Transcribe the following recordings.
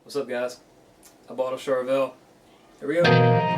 What's up, guys? I bought a Charvel. Here we go.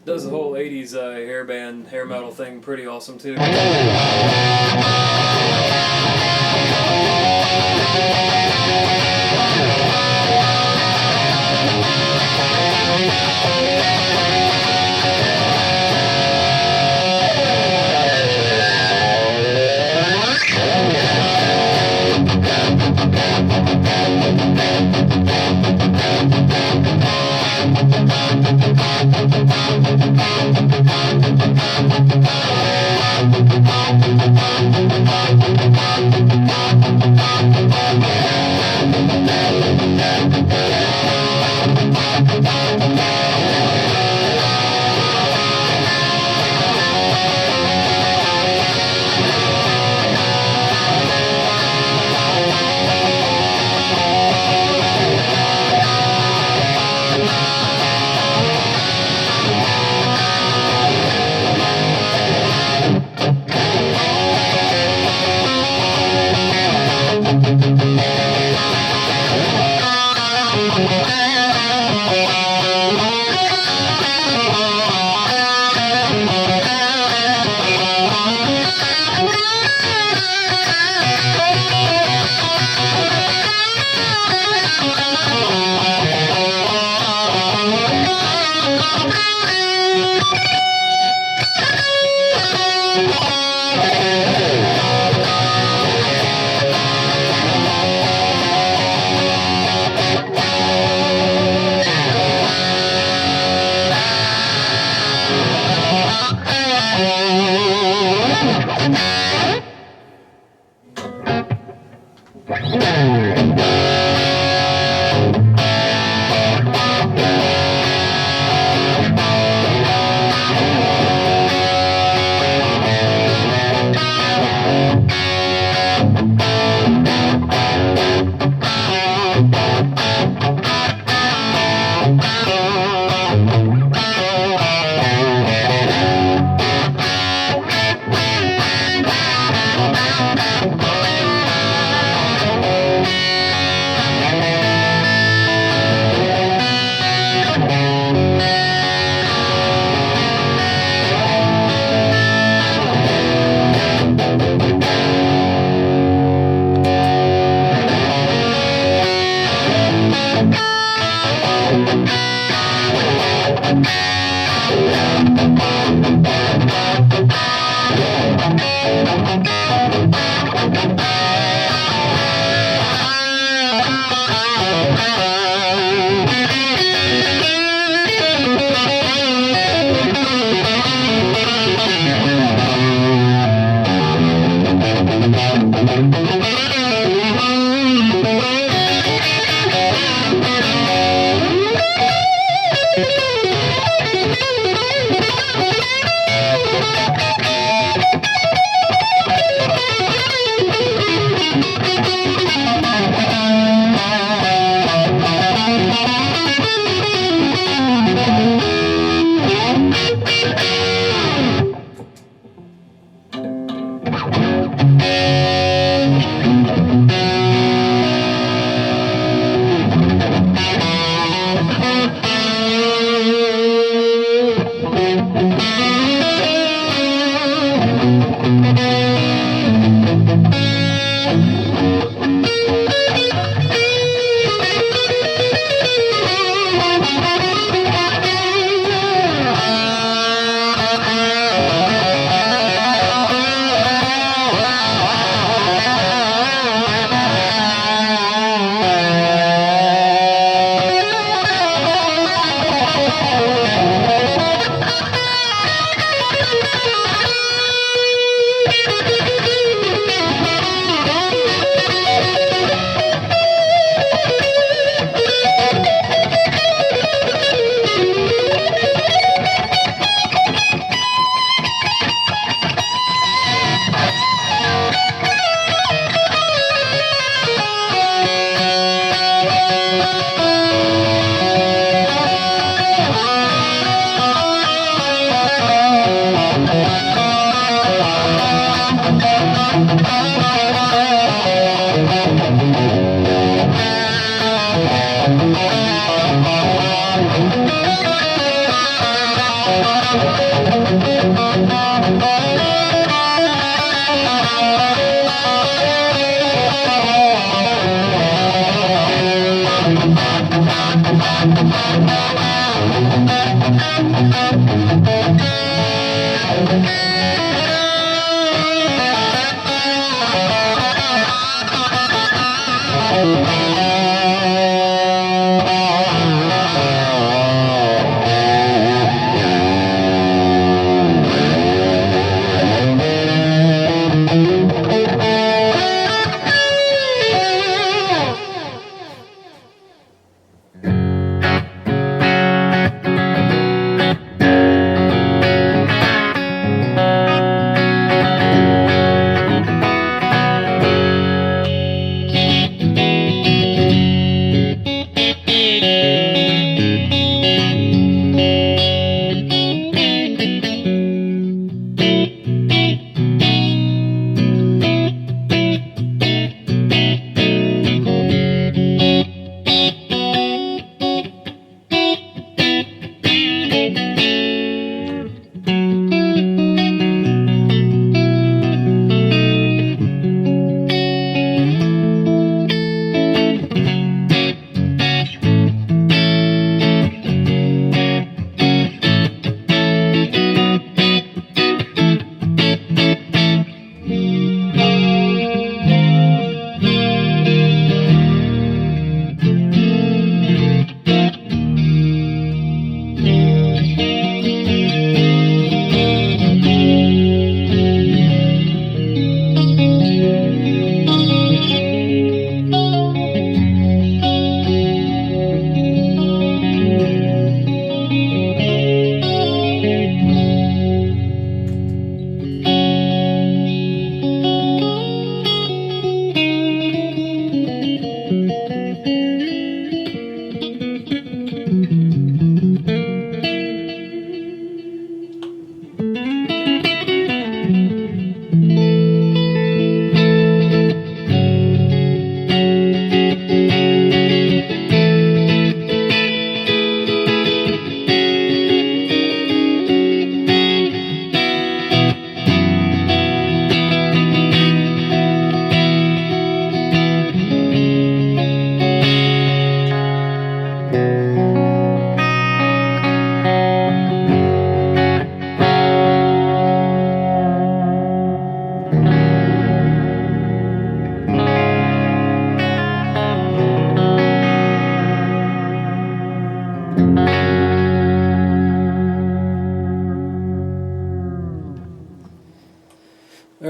Does the whole 80s hair band, hair metal thing pretty awesome too.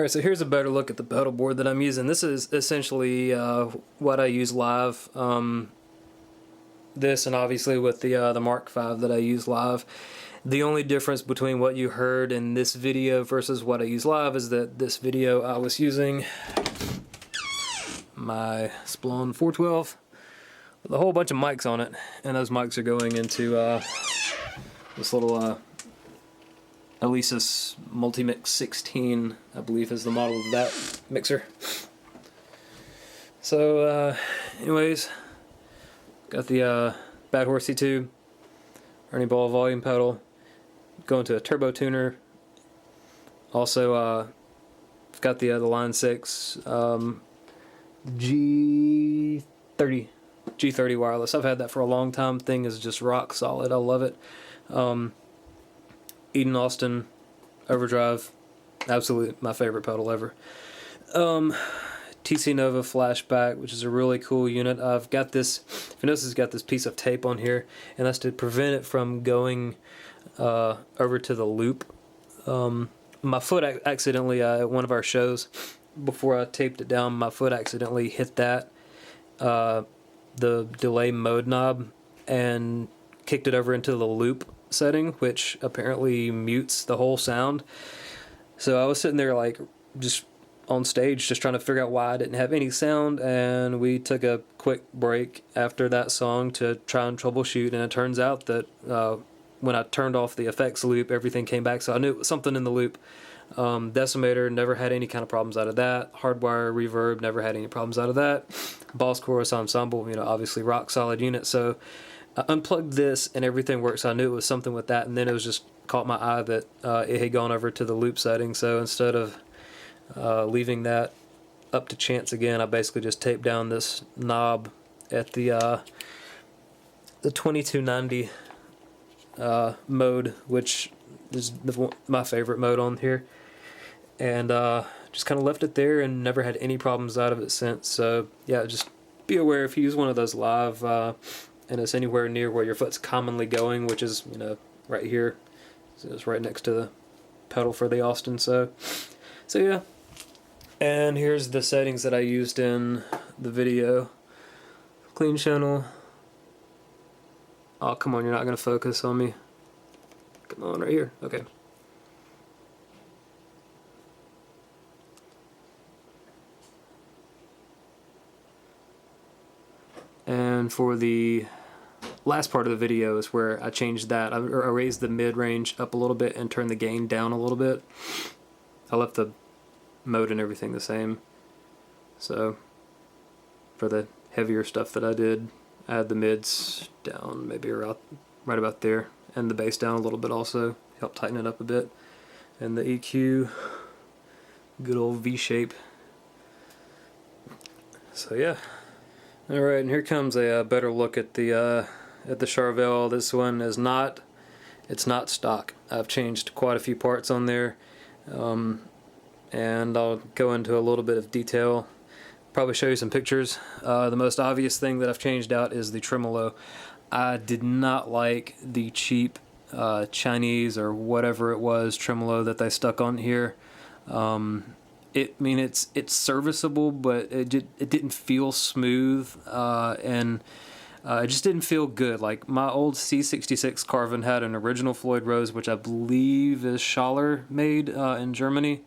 Alright, so here's a better look at the pedal board that I'm using. This is essentially what I use live. This and obviously with the Mark V that I use live. The only difference between what you heard in this video versus what I use live is that this video I was using my Splon 412 with a whole bunch of mics on it, and those mics are going into this little Alesis Multimix 16, I believe is the model of that mixer. So anyways, got the Bad Horsey tube, Ernie Ball volume pedal, going to a turbo tuner. Also got the Line 6 G30 wireless. I've had that for a long time. Thing is just rock solid. I love it. Eden Austin Overdrive, absolutely my favorite pedal ever. TC Nova Flashback, which is a really cool unit. I've got this, if you notice, it's got this piece of tape on here, and that's to prevent it from going over to the loop. My foot accidentally, at one of our shows, before I taped it down, my foot accidentally hit that, the delay mode knob, and kicked it over into the loop setting, which apparently mutes the whole sound. So I was sitting there like just on stage just trying to figure out why I didn't have any sound, and we took a quick break after that song to try and troubleshoot, and it turns out that when I turned off the effects loop, everything came back, so I knew it was something in the loop. Decimator, never had any kind of problems out of that. Hardwire Reverb, never had any problems out of that. Boss Chorus Ensemble, you know, obviously rock solid unit. So I unplugged this and everything worked, so I knew it was something with that, and then it was just caught my eye that it had gone over to the loop setting. So instead of leaving that up to chance again, I basically just taped down this knob at the 2290 mode, which is my favorite mode on here, and just kind of left it there and never had any problems out of it since. So yeah, just be aware if you use one of those live and it's anywhere near where your foot's commonly going, which is, you know, right here, so it's right next to the pedal for the Austin. So yeah, and here's the settings that I used in the video. Clean channel. Oh, come on, you're not going to focus on me. Come on, right here. Okay. And for the last part of the video is where I changed that. I raised the mid-range up a little bit and turned the gain down a little bit. I left the mode and everything the same. So for the heavier stuff that I did, I had the mids down maybe around right about there, and the bass down a little bit also, helped tighten it up a bit. And the EQ, good old V shape. So yeah. Alright, and here comes a better look at the Charvel. This one is not, it's not stock. I've changed quite a few parts on there, and I'll go into a little bit of detail. Probably show you some pictures. The most obvious thing that I've changed out is the tremolo. I did not like the cheap Chinese or whatever it was tremolo that they stuck on here. It's serviceable, but it didn't feel smooth, and it just didn't feel good. Like my old C66 Carvin had an original Floyd Rose, which I believe is Schaller made in Germany.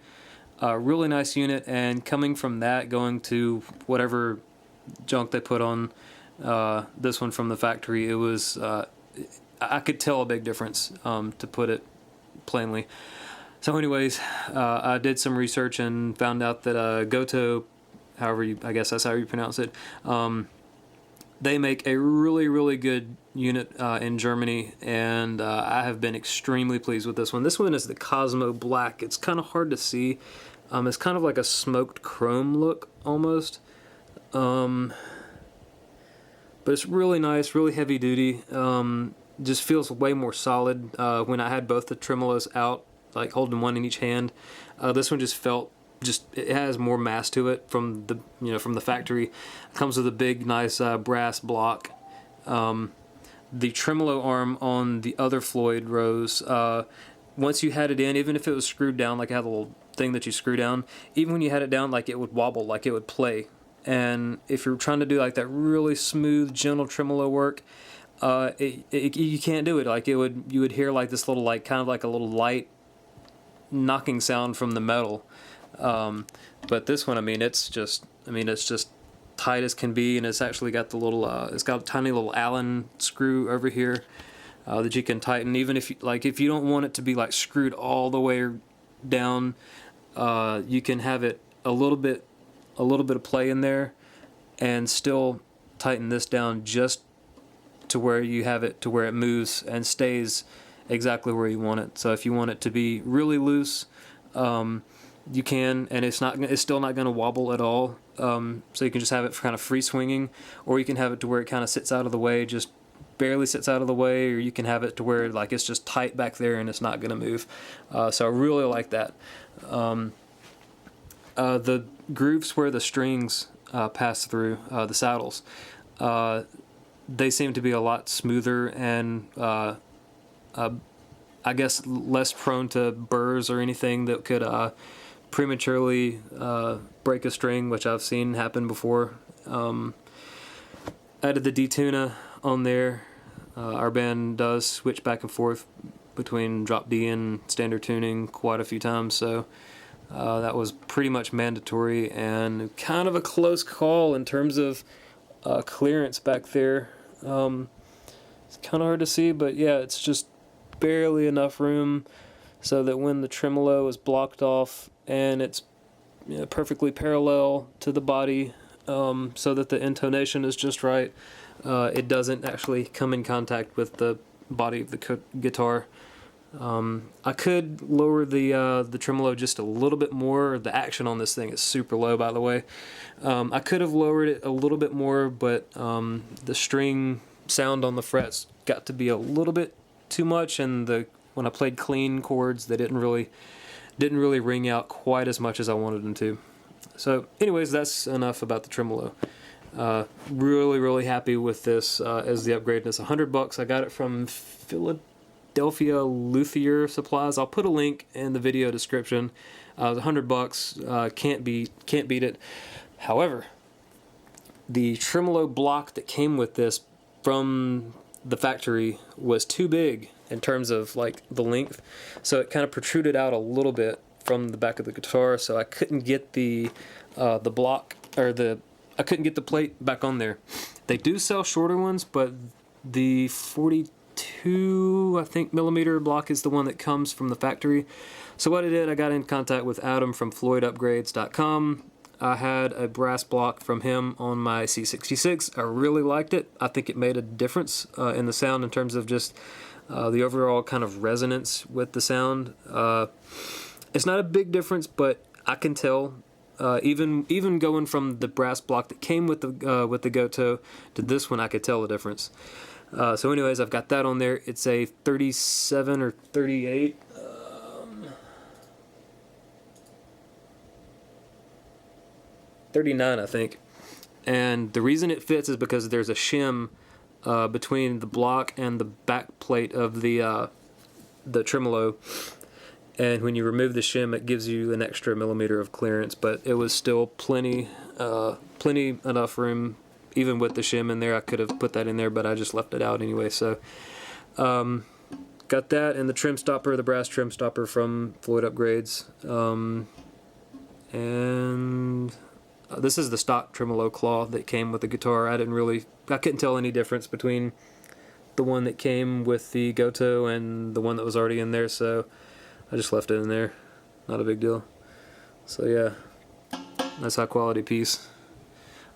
Really nice unit, and coming from that, going to whatever junk they put on this one from the factory, it was I could tell a big difference, to put it plainly. So anyways, I did some research and found out that Gotoh, I guess that's how you pronounce it, they make a really good unit in Germany, and I have been extremely pleased with this one. This one is the Cosmo Black. It's kind of hard to see. It's kind of like a smoked chrome look almost, but it's really nice, really heavy duty. Just feels way more solid. When I had both the tremolos out, like holding one in each hand, this one just felt, it has more mass to it from the factory. It comes with a big nice brass block. The tremolo arm on the other Floyd Rose, once you had it in, even if it was screwed down, like it had a little thing that you screw down, even when you had it down, like it would wobble, like it would play. And if you're trying to do like that really smooth, gentle tremolo work, you can't do it. Like you would hear like this little, like kind of like a little light knocking sound from the metal. But this one, it's just tight as can be, and it's actually got the little, it's got a tiny little Allen screw over here that you can tighten. Even if you don't want it to be like screwed all the way down, you can have it a little bit of play in there, and still tighten this down just to where you have it to where it moves and stays exactly where you want it. So if you want it to be really loose, you can, and it's still not going to wobble at all. So you can just have it for kind of free swinging, or you can have it to where it kind of sits out of the way, just barely sits out of the way, or you can have it to where like it's just tight back there and it's not going to move. So I really like that. The grooves where the strings pass through the saddles, they seem to be a lot smoother and I guess less prone to burrs or anything that could prematurely break a string, which I've seen happen before. Added the D-tuna on there. Our band does switch back and forth between drop D and standard tuning quite a few times, so that was pretty much mandatory, and kind of a close call in terms of clearance back there. It's kind of hard to see, but yeah, it's just barely enough room so that when the tremolo is blocked off and it's perfectly parallel to the body, so that the intonation is just right, it doesn't actually come in contact with the body of the guitar. I could lower the tremolo just a little bit more. The action on this thing is super low, by the way. I could have lowered it a little bit more, but the string sound on the frets got to be a little bit too much, and when I played clean chords, they didn't really ring out quite as much as I wanted them to. So anyways, that's enough about the tremolo. Really happy with this as the upgrade. It's $100. I got it from Philadelphia Luthier Supplies. I'll put a link in the video description. $100, can't beat it. However, the tremolo block that came with this from the factory was too big in terms of like the length, so it kind of protruded out a little bit from the back of the guitar, so I couldn't get the block, or I couldn't get the plate back on there. They do sell shorter ones, but The 42, I think, millimeter block is the one that comes from the factory. So what I did, I got in contact with Adam from FloydUpgrades.com. I had a brass block from him on my C66. I really liked it. I think it made a difference in the sound in terms of just the overall kind of resonance with the sound. It's not a big difference, but I can tell. Even going from the brass block that came with the Gotoh to this one, I could tell the difference. So anyways, I've got that on there. It's a 37 or 38. 39, I think. And the reason it fits is because there's a shim between the block and the back plate of the tremolo. And when you remove the shim, it gives you an extra millimeter of clearance. But it was still plenty enough room, even with the shim in there. I could have put that in there, but I just left it out anyway. So got that and the trim stopper, the brass trim stopper from Floyd Upgrades. And this is the stock tremolo claw that came with the guitar. I couldn't tell any difference between the one that came with the Gotoh and the one that was already in there, so I just left it in there. Not a big deal. So yeah, nice high quality piece.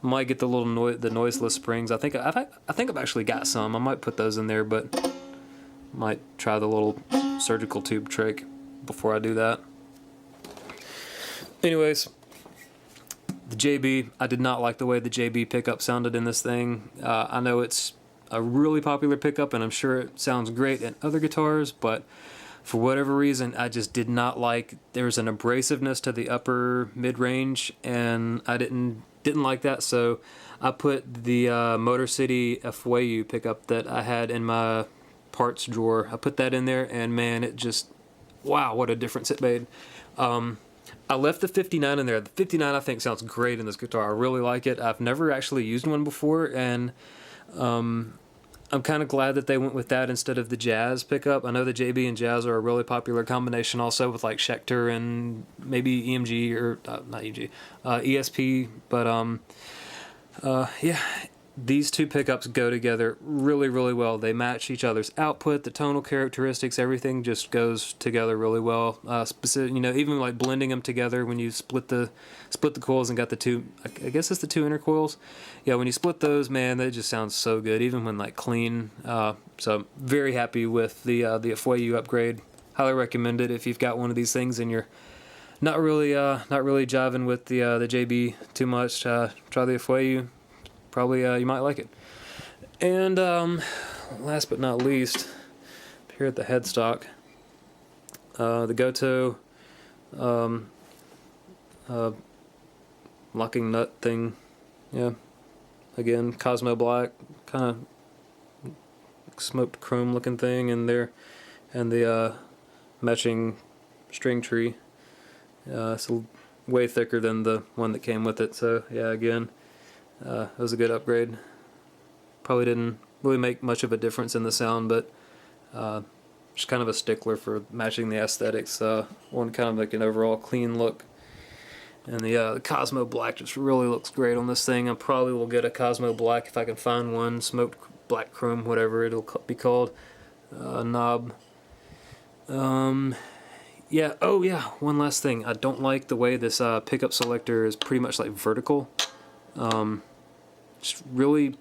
I might get the little the noiseless springs. I think I've actually got some. I might put those in there, but might try the little surgical tube trick before I do that. Anyways, the JB, I did not like the way the JB pickup sounded in this thing. I know it's a really popular pickup, and I'm sure it sounds great in other guitars, but for whatever reason, I just did not like. There's an abrasiveness to the upper mid-range, and I didn't like that. So I put the Motor City AFWAYU pickup that I had in my parts drawer. I put that in there, and man, it just, wow, what a difference it made. I left the 59 in there. The 59 I think sounds great in this guitar. I really like it. I've never actually used one before, and I'm kind of glad that they went with that instead of the Jazz pickup. I know the JB and Jazz are a really popular combination also with like Schecter and maybe EMG or not EMG, ESP. But yeah, these two pickups go together really, really well. They match each other's output, the tonal characteristics, everything just goes together really well. Specific, even like blending them together when you split the coils and got the two, I guess it's the two inner coils. Yeah, when you split those, man, they just sound so good, even when like clean. So very happy with the AFWAYU upgrade. Highly recommend it if you've got one of these things and you're not really jiving with the JB too much. Try the AFWAYU. Probably you might like it. And last but not least, here at the headstock, the Gotoh locking nut thing. Yeah, again, Cosmo Black, kind of smoked chrome looking thing in there, and the matching string tree. It's way thicker than the one that came with it. So yeah, again. It was a good upgrade. Probably didn't really make much of a difference in the sound, but just kind of a stickler for matching the aesthetics. One kind of like an overall clean look. And the Cosmo Black just really looks great on this thing. I probably will get a Cosmo Black if I can find one. Smoked Black Chrome, whatever it'll be called. Knob. Yeah, oh yeah, one last thing. I don't like the way this pickup selector is pretty much like vertical. Just really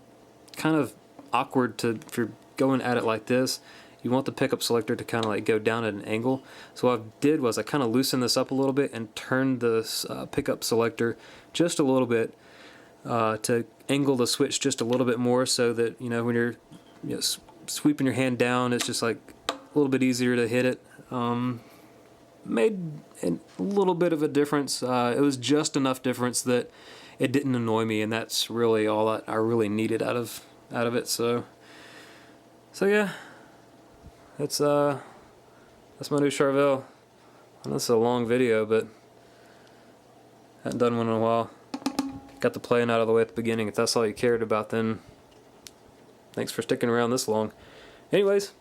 kind of awkward if you're going at it like this. You want the pickup selector to kind of like go down at an angle. So what I did was I kind of loosened this up a little bit and turned this pickup selector just a little bit to angle the switch just a little bit more, so that when you're sweeping your hand down, it's just like a little bit easier to hit it. Made a little bit of a difference. It was just enough difference that it didn't annoy me, and that's really all that I really needed out of it. So yeah, that's my new Charvel. I know this is a long video, but I haven't done one in a while. Got the playing out of the way at the beginning. If that's all you cared about, then thanks for sticking around this long. Anyways,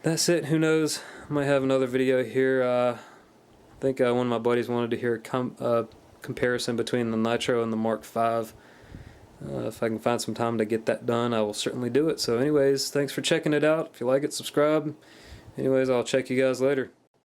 that's it. Who knows? I might have another video here. I think one of my buddies wanted to hear comparison between the Nitro and the Mark V, If I can find some time to get that done, I will certainly do it. So anyways, thanks for checking it out. If you like it, subscribe. Anyways, I'll check you guys later.